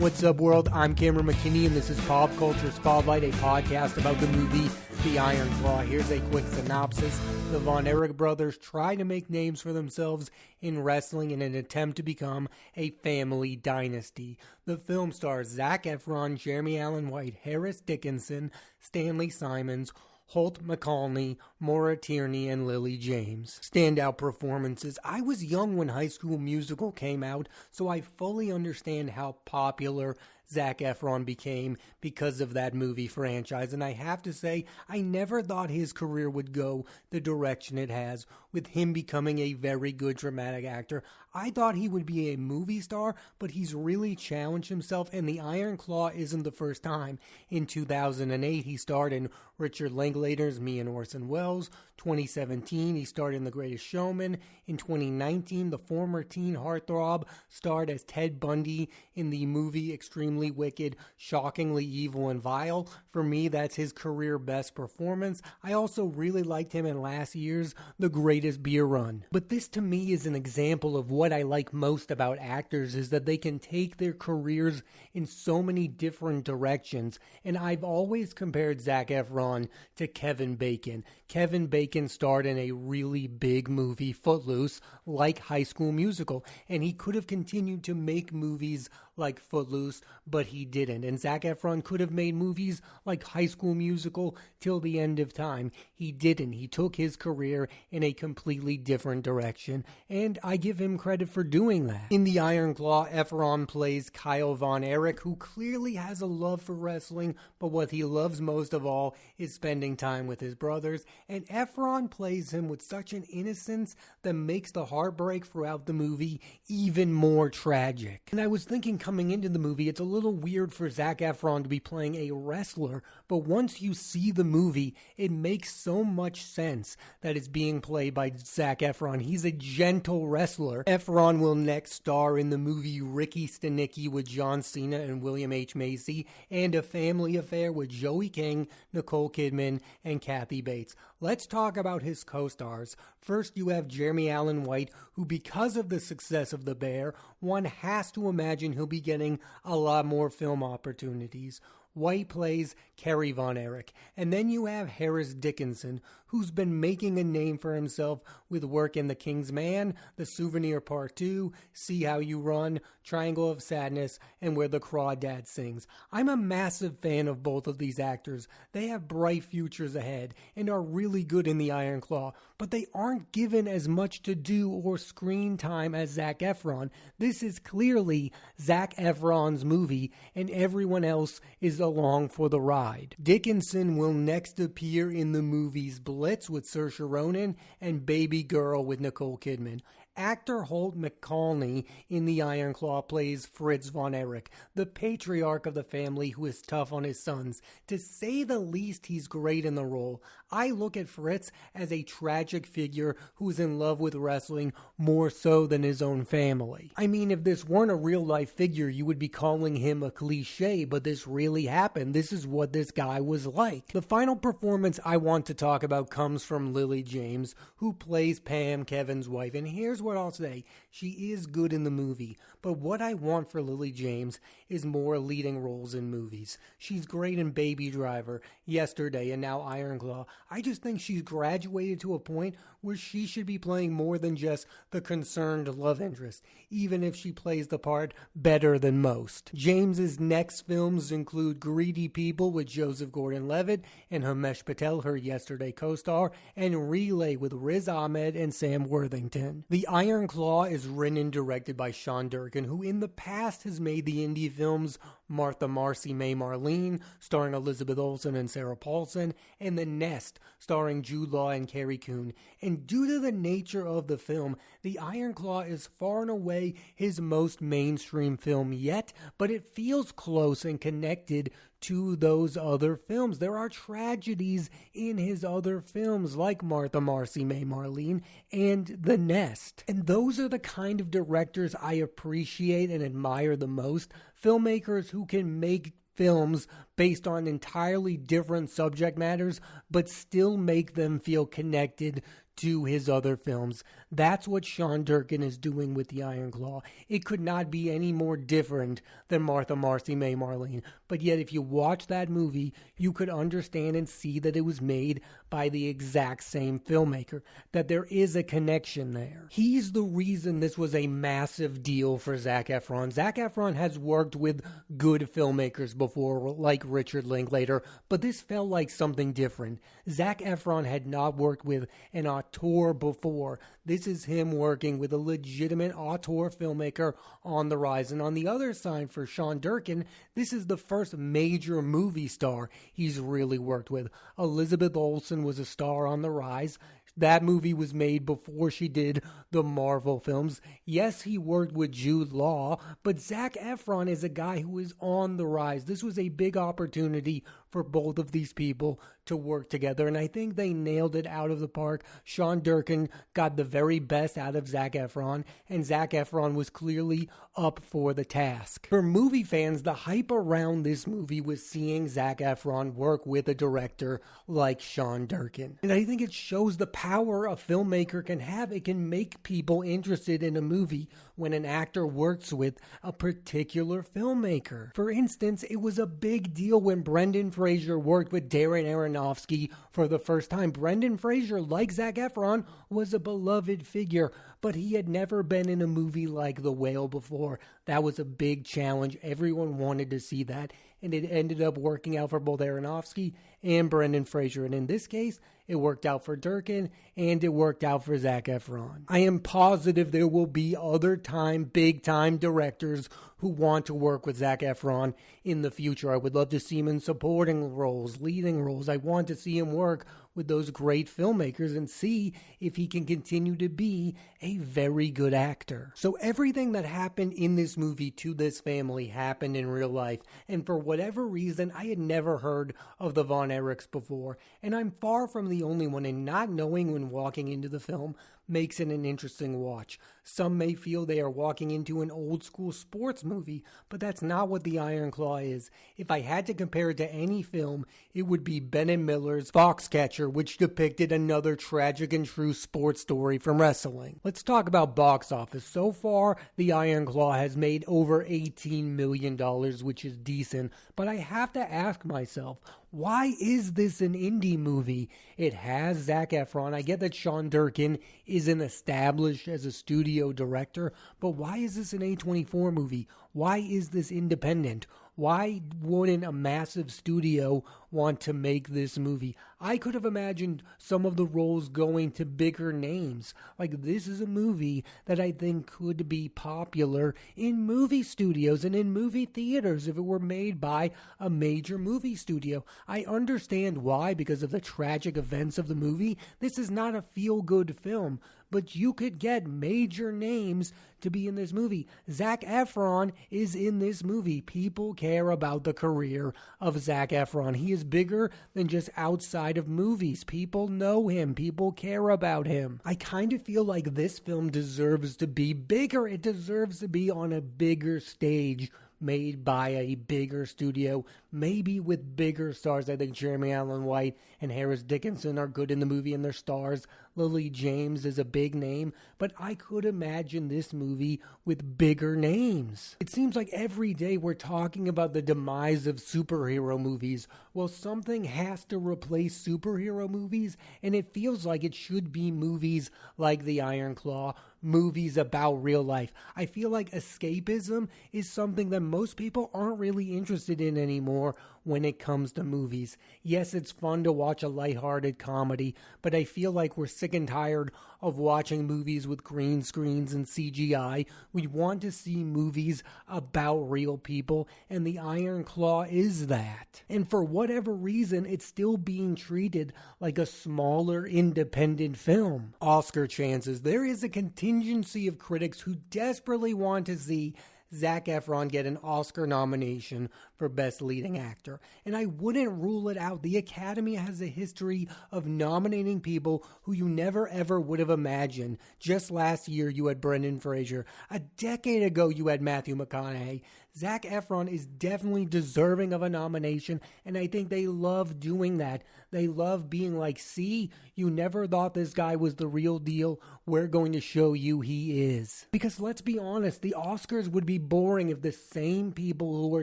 What's up, world? I'm Cameron McKinney, and this is Pop Culture Spotlight, a podcast about the movie The Iron Claw. Here's a quick synopsis. The Von Erich brothers try to make names for themselves in wrestling in an attempt to become a family dynasty. The film stars Zac Efron, Jeremy Allen White, Harris Dickinson, Stanley Simons, Holt McCallany, Maura Tierney, and Lily James. Standout performances. I was young when High School Musical came out, so I fully understand how popular Zac Efron became because of that movie franchise, and I have to say, I never thought his career would go the direction it has, with him becoming a very good dramatic actor. I thought he would be a movie star, but he's really challenged himself, and The Iron Claw isn't the first time. In 2008, he starred in Richard Linklater's Me and Orson Welles. 2017, he starred in The Greatest Showman. In 2019, the former teen heartthrob starred as Ted Bundy in the movie Extremely Wicked, Shockingly Evil, and Vile. For me, that's his career best performance. I also really liked him in last year's The Greatest Beer Run. But this to me is an example of what I like most about actors, is that they can take their careers in so many different directions. And I've always compared Zac Efron to Kevin Bacon. Kevin Bacon starred in a really big movie, Footloose, like High School Musical, and he could have continued to make movies like Footloose, but he didn't. And Zac Efron could have made movies like High School Musical till the end of time. He didn't. He took his career in a completely different direction, and I give him credit for doing that. In The Iron Claw, Efron plays Kyle Von Erich, who clearly has a love for wrestling, but what he loves most of all is spending time with his brothers, and Efron plays him with such an innocence that makes the heartbreak throughout the movie even more tragic. And I was thinking coming into the movie, it's a little weird for Zac Efron to be playing a wrestler, but once you see the movie, it makes so much sense that it's being played by Zac Efron. He's a gentle wrestler. Efron will next star in the movie Ricky Stenicki with John Cena and William H. Macy, and A Family Affair with Joey King, Nicole Kidman, and Kathy Bates. Let's talk about his co-stars. First, you have Jeremy Allen White, who, because of the success of The Bear, one has to imagine he'll be getting a lot more film opportunities. White plays Kerry Von Erich. And then you have Harris Dickinson, who's been making a name for himself with work in The King's Man, The Souvenir Part 2, See How You Run, Triangle of Sadness, and Where the Crawdad Sings. I'm a massive fan of both of these actors. They have bright futures ahead and are really good in The Iron Claw, but they aren't given as much to do or screen time as Zac Efron. This is clearly Zac Efron's movie, and everyone else is along for the ride. Dickinson will next appear in the movies Blitz with Saoirse Ronan and Baby Girl with Nicole Kidman. Actor Holt McCallany in The Iron Claw plays Fritz Von Erich, the patriarch of the family who is tough on his sons. To say the least, he's great in the role. I look at Fritz as a tragic figure who's in love with wrestling more so than his own family. I mean, if this weren't a real-life figure, you would be calling him a cliche, but this really happened. This is what this guy was like. The final performance I want to talk about comes from Lily James, who plays Pam, Kevin's wife, and here's what I'll say. She is good in the movie, but what I want for Lily James is more leading roles in movies. She's great in Baby Driver, Yesterday, and now Iron Claw. I just think she's graduated to a point where she should be playing more than just the concerned love interest, even if she plays the part better than most. James's next films include Greedy People with Joseph Gordon-Levitt and Himesh Patel, her Yesterday co-star, and Relay with Riz Ahmed and Sam Worthington. The Iron Claw is written and directed by Sean Durkin, who in the past has made the indie films Martha Marcy May Marlene, starring Elizabeth Olsen and Sarah Paulson, and The Nest, starring Jude Law and Carrie Coon. And due to the nature of the film, The Iron Claw is far and away his most mainstream film yet, but it feels close and connected to those other films. There are tragedies in his other films like Martha Marcy May Marlene and The Nest. And those are the kind of directors I appreciate and admire the most. Filmmakers who can make films based on entirely different subject matters, but still make them feel connected to his other films. That's what Sean Durkin is doing with The Iron Claw. It could not be any more different than Martha, Marcy, May, Marlene. But yet, if you watch that movie, you could understand and see that it was made by the exact same filmmaker, that there is a connection there. He's the reason this was a massive deal for Zac Efron. Zac Efron has worked with good filmmakers before, like Richard Linklater, but this felt like something different. Zac Efron had not worked with an auteur before. This is him working with a legitimate auteur filmmaker on the rise. And on the other side, for Sean Durkin, this is the first major movie star he's really worked with. Elizabeth Olsen was a star on the rise. That movie was made before she did the Marvel films. Yes, he worked with Jude Law, but Zac Efron is a guy who is on the rise. This was a big opportunity for both of these people to work together, and I think they nailed it out of the park. Sean Durkin got the very best out of Zac Efron, and Zac Efron was clearly up for the task. For movie fans, the hype around this movie was seeing Zac Efron work with a director like Sean Durkin. And I think it shows the power a filmmaker can have. It can make people interested in a movie when an actor works with a particular filmmaker. For instance, it was a big deal when Brendan Fraser worked with Darren Aronofsky for the first time. Brendan Fraser, like Zac Efron, was a beloved figure, but he had never been in a movie like The Whale before. That was a big challenge. Everyone wanted to see that, and it ended up working out for both Aronofsky and Brendan Fraser. And in this case, it worked out for Durkin, and it worked out for Zac Efron. I am positive there will be other big-time directors who want to work with Zac Efron in the future. I would love to see him in supporting roles, leading roles. I want to see him work with those great filmmakers and see if he can continue to be a very good actor. So everything that happened in this movie to this family happened in real life, and for whatever reason, I had never heard of the Von Erichs before, and I'm far from the only one, and not knowing when walking into the film makes it an interesting watch. Some may feel they are walking into an old school sports movie, but that's not what The Iron Claw is. If I had to compare it to any film, it would be Ben Miller's Foxcatcher, which depicted another tragic and true sports story from wrestling. Let's talk about box office. So far, The Iron Claw has made over $18 million, which is decent, but I have to ask myself, why is this an indie movie? It has Zac Efron. I get that Sean Durkin isn't established as a studio director, but why is this an A24 movie? Why is this independent? Why wouldn't a massive studio want to make this movie? I could have imagined some of the roles going to bigger names. Like, this is a movie that I think could be popular in movie studios and in movie theaters if it were made by a major movie studio. I understand why, because of the tragic events of the movie. This is not a feel-good film, but you could get major names to be in this movie. Zac Efron is in this movie. People care about the career of Zac Efron. He is bigger than just outside of movies. People know him. People care about him. I kind of feel like this film deserves to be bigger. It deserves to be on a bigger stage, made by a bigger studio, maybe with bigger stars. I think Jeremy Allen White and Harris Dickinson are good in the movie and they're stars. Lily James is a big name, but I could imagine this movie with bigger names. It seems like every day we're talking about the demise of superhero movies. Well, something has to replace superhero movies, and it feels like it should be movies like The Iron Claw, movies about real life. I feel like escapism is something that most people aren't really interested in anymore when it comes to movies. Yes, it's fun to watch a lighthearted comedy, but I feel like we're sick and tired of watching movies with green screens and CGI. We want to see movies about real people, and The Iron Claw is that. And for whatever reason, it's still being treated like a smaller independent film. Oscar chances. There is a contingency of critics who desperately want to see Zac Efron get an Oscar nomination for Best Leading Actor. And I wouldn't rule it out. The Academy has a history of nominating people who you never ever would have imagined. Just last year, you had Brendan Fraser. A decade ago, you had Matthew McConaughey. Zac Efron is definitely deserving of a nomination, and I think they love doing that. They love being like, see, you never thought this guy was the real deal. We're going to show you he is. Because let's be honest, the Oscars would be boring if the same people who are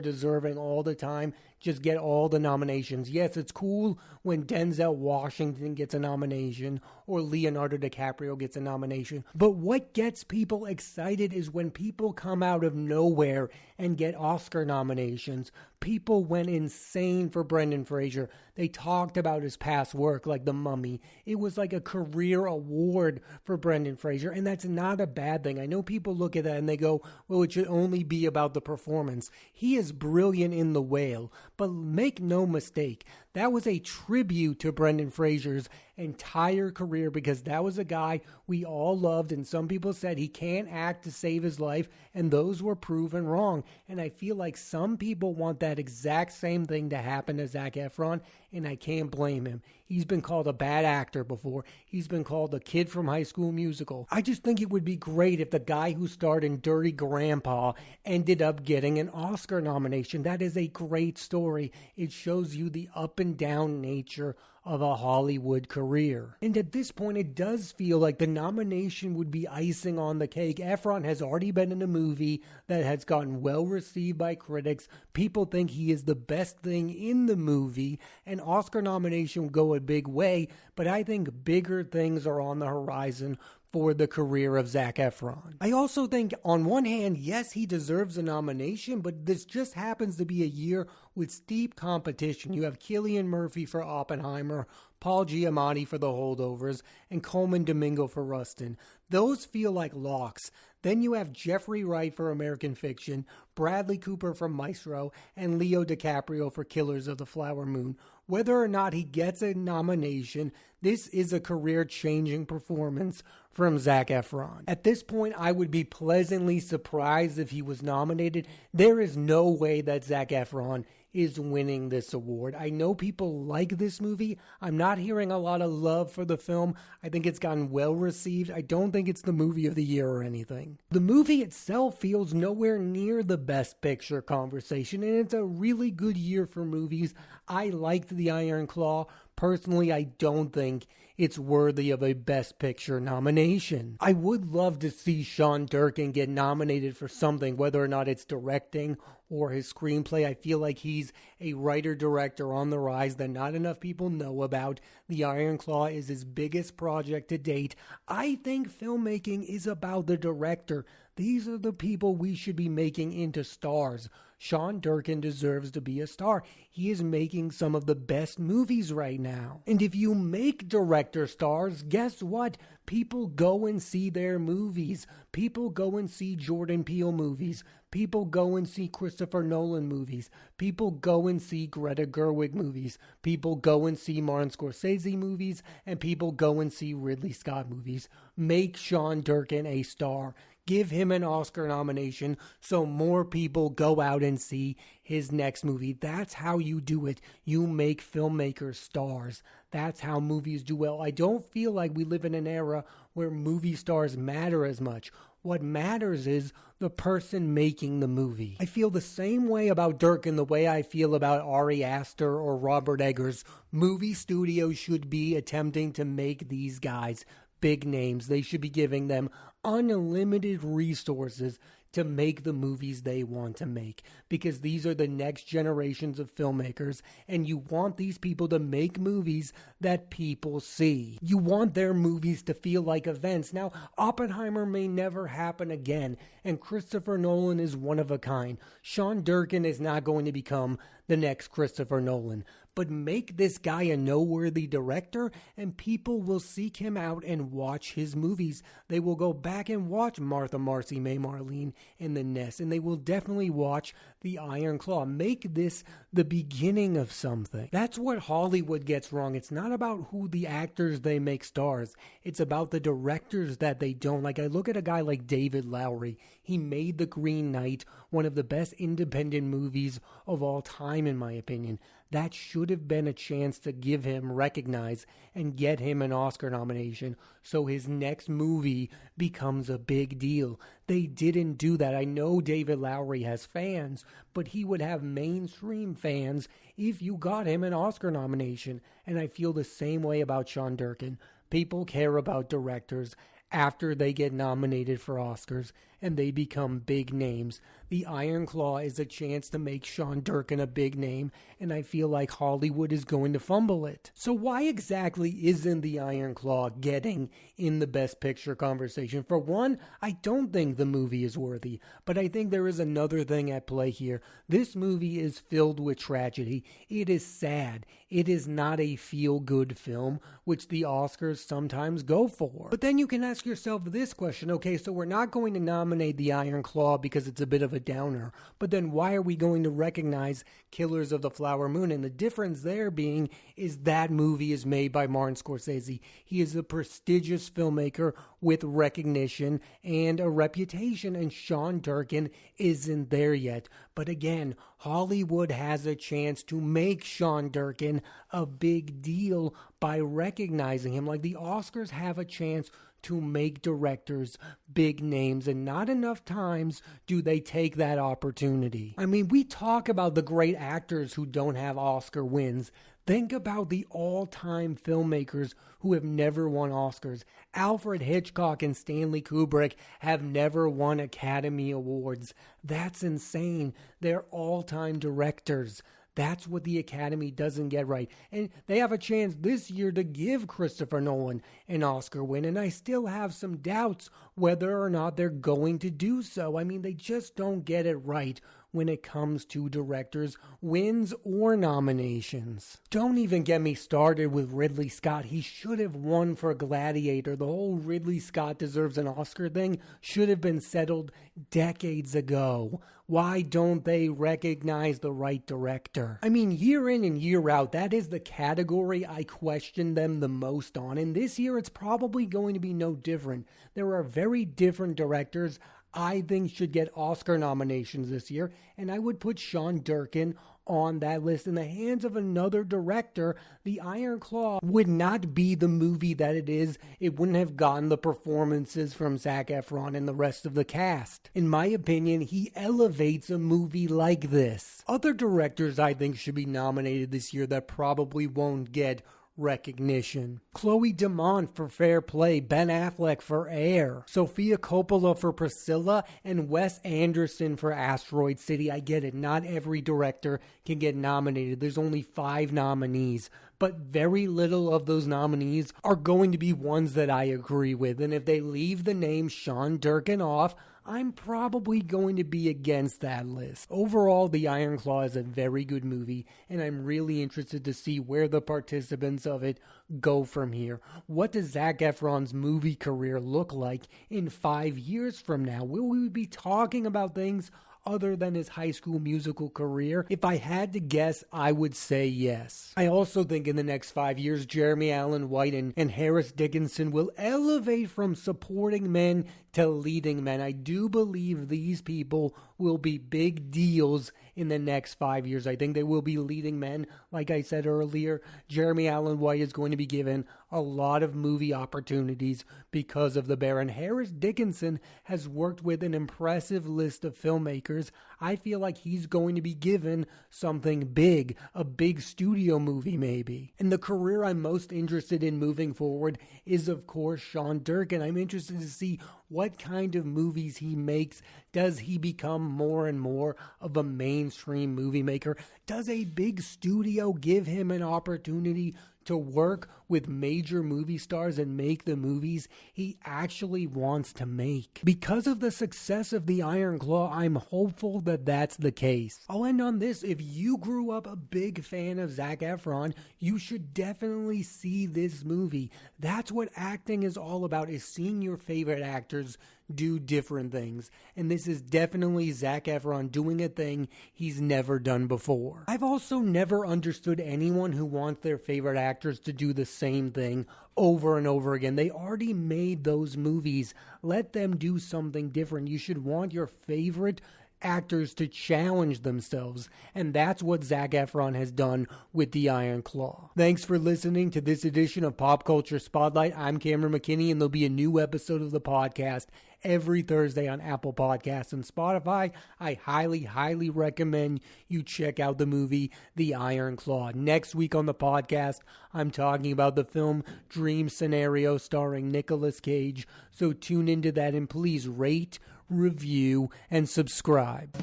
deserving all the time just get all the nominations. Yes, it's cool when Denzel Washington gets a nomination or Leonardo DiCaprio gets a nomination. But what gets people excited is when people come out of nowhere and get Oscar nominations. People went insane for Brendan Fraser. They talked about his past work like The Mummy. It was like a career award for Brendan Fraser, and that's not a bad thing. I know people look at that and they go, well, it should only be about the performance. He is brilliant in The Whale, but make no mistake, that was a tribute to Brendan Fraser's entire career because that was a guy we all loved, and some people said he can't act to save his life, and those were proven wrong. And I feel like some people want that exact same thing to happen to Zac Efron, and I can't blame him. He's been called a bad actor before. He's been called a kid from High School Musical. I just think it would be great if the guy who starred in Dirty Grandpa ended up getting an Oscar nomination. That is a great story. It shows you the up and down nature of a Hollywood career. And at this point, it does feel like the nomination would be icing on the cake. Efron has already been in a movie that has gotten well received by critics. People think he is the best thing in the movie. An Oscar nomination would go a big way, but I think bigger things are on the horizon for the career of Zac Efron. I also think, on one hand, yes, he deserves a nomination, but this just happens to be a year with steep competition. You have Cillian Murphy for Oppenheimer, Paul Giamatti for The Holdovers, and Coleman Domingo for Rustin. Those feel like locks. Then you have Jeffrey Wright for American Fiction, Bradley Cooper for Maestro, and Leo DiCaprio for Killers of the Flower Moon. Whether or not he gets a nomination, this is a career-changing performance from Zac Efron. At this point, I would be pleasantly surprised if he was nominated. There is no way that Zac Efron is winning this award. I know people like this movie. I'm not hearing a lot of love for the film. I think it's gotten well received. I don't think it's the movie of the year or anything. The movie itself feels nowhere near the Best Picture conversation, and it's a really good year for movies. I liked The Iron Claw. Personally, I don't think it's worthy of a Best Picture nomination. I would love to see Sean Durkin get nominated for something, whether or not it's directing or his screenplay. I feel like he's a writer-director on the rise that not enough people know about. The Iron Claw is his biggest project to date. I think filmmaking is about the director. These are the people we should be making into stars. Sean Durkin deserves to be a star. He is making some of the best movies right now. And if you make director stars, guess what? People go and see their movies. People go and see Jordan Peele movies. People go and see Christopher Nolan movies. People go and see Greta Gerwig movies. People go and see Martin Scorsese movies. And people go and see Ridley Scott movies. Make Sean Durkin a star. Give him an Oscar nomination so more people go out and see his next movie. That's how you do it. You make filmmakers stars. That's how movies do well. I don't feel like we live in an era where movie stars matter as much. What matters is the person making the movie. I feel the same way about Durkin the way I feel about Ari Aster or Robert Eggers. Movie studios should be attempting to make these guys big names. They should be giving them unlimited resources to make the movies they want to make, because these are the next generations of filmmakers, and you want these people to make movies that people see. You want their movies to feel like events. Now, Oppenheimer may never happen again, and Christopher Nolan is one of a kind. Sean Durkin is not going to become the next Christopher Nolan, but make this guy a noteworthy director, and people will seek him out and watch his movies. They will go back and watch Martha, Marcy, May, Marlene, and The Nest, and they will definitely watch The Iron Claw. Make this the beginning of something. That's what Hollywood gets wrong. It's not about who the actors they make stars. It's about the directors that they don't. Like, I look at a guy like David Lowery. He made The Green Knight one of the best independent movies of all time, in my opinion. That should have been a chance to give him, recognize, and get him an Oscar nomination so his next movie becomes a big deal. They didn't do that. I know David Lowery has fans, but he would have mainstream fans if you got him an Oscar nomination. And I feel the same way about Sean Durkin. People care about directors after they get nominated for Oscars and they become big names. The Iron Claw is a chance to make Sean Durkin a big name, and I feel like Hollywood is going to fumble it. So why exactly isn't the Iron Claw getting in the Best Picture conversation? For one, I don't think the movie is worthy, but I think there is another thing at play here. This movie is filled with tragedy. It is sad. It is not a feel-good film, which the Oscars sometimes go for. But then you can ask yourself this question, okay, so we're not going to nominate the Iron Claw because it's a bit of a downer, but then why are we going to recognize Killers of the Flower Moon? And the difference there being is that movie is made by Martin Scorsese. He is a prestigious filmmaker with recognition and a reputation, and Sean Durkin isn't there yet. But again, Hollywood has a chance to make Sean Durkin a big deal by recognizing him. Like the Oscars have a chance to make directors big names, and not enough times do they take that opportunity. I mean, we talk about the great actors who don't have Oscar wins. Think about the all-time filmmakers who have never won Oscars. Alfred Hitchcock and Stanley Kubrick have never won Academy Awards. That's insane. They're all-time directors. That's what the Academy doesn't get right. And they have a chance this year to give Christopher Nolan an Oscar win, and I still have some doubts whether or not they're going to do so. I mean, they just don't get it right when it comes to directors' wins or nominations. Don't even get me started with Ridley Scott. He should have won for Gladiator. The whole Ridley Scott deserves an Oscar thing should have been settled decades ago. Why don't they recognize the right director? I mean, year in and year out, that is the category I question them the most on. And this year, it's probably going to be no different. There are very different directors I think should get Oscar nominations this year, and I would put Sean Durkin on that list. In the hands of another director, The Iron Claw would not be the movie that it is. It wouldn't have gotten the performances from Zac Efron and the rest of the cast. In my opinion, he elevates a movie like this. Other directors I think should be nominated this year that probably won't get recognition: Chloe Demont for Fair Play, Ben Affleck for Air, Sofia Coppola for Priscilla, and Wes Anderson for Asteroid City. I get it, not every director can get nominated. There's only 5 nominees, but very little of those nominees are going to be ones that I agree with. And if they leave the name Sean Durkin off, I'm probably going to be against that list. Overall, The Iron Claw is a very good movie, and I'm really interested to see where the participants of it go from here. What does Zac Efron's movie career look like in 5 years from now? Will we be talking about things other than his High School Musical career? If I had to guess, I would say yes. I also think in the next 5 years, Jeremy Allen White and Harris Dickinson will elevate from supporting men to leading men. I do believe these people will be big deals in the next 5 years. I think they will be leading men. Like I said earlier, Jeremy Allen White is going to be given a lot of movie opportunities because of The Bear. And Harris Dickinson has worked with an impressive list of filmmakers. I feel like he's going to be given something big, a big studio movie maybe. And the career I'm most interested in moving forward is, of course, Sean Durkin. I'm interested to see what kind of movies he makes. Does he become more and more of a mainstream movie maker? Does a big studio give him an opportunity to work with major movie stars and make the movies he actually wants to make? Because of the success of The Iron Claw, I'm hopeful that that's the case. I'll end on this. If you grew up a big fan of Zac Efron, you should definitely see this movie. That's what acting is all about, is seeing your favorite actors do different things. And this is definitely Zac Efron doing a thing he's never done before. I've also never understood anyone who wants their favorite actors to do the same thing over and over again. They already made those movies. Let them do something different. You should want your favorite actors to challenge themselves, and that's what Zac Efron has done with The Iron Claw. Thanks for listening to this edition of Pop Culture Spotlight. I'm Cameron McKinney, and there'll be a new episode of the podcast every Thursday on Apple Podcasts and Spotify. I highly recommend you check out the movie The Iron Claw. Next week on the podcast, I'm talking about the film Dream Scenario starring Nicolas Cage, so tune into that and please rate, review, and subscribe.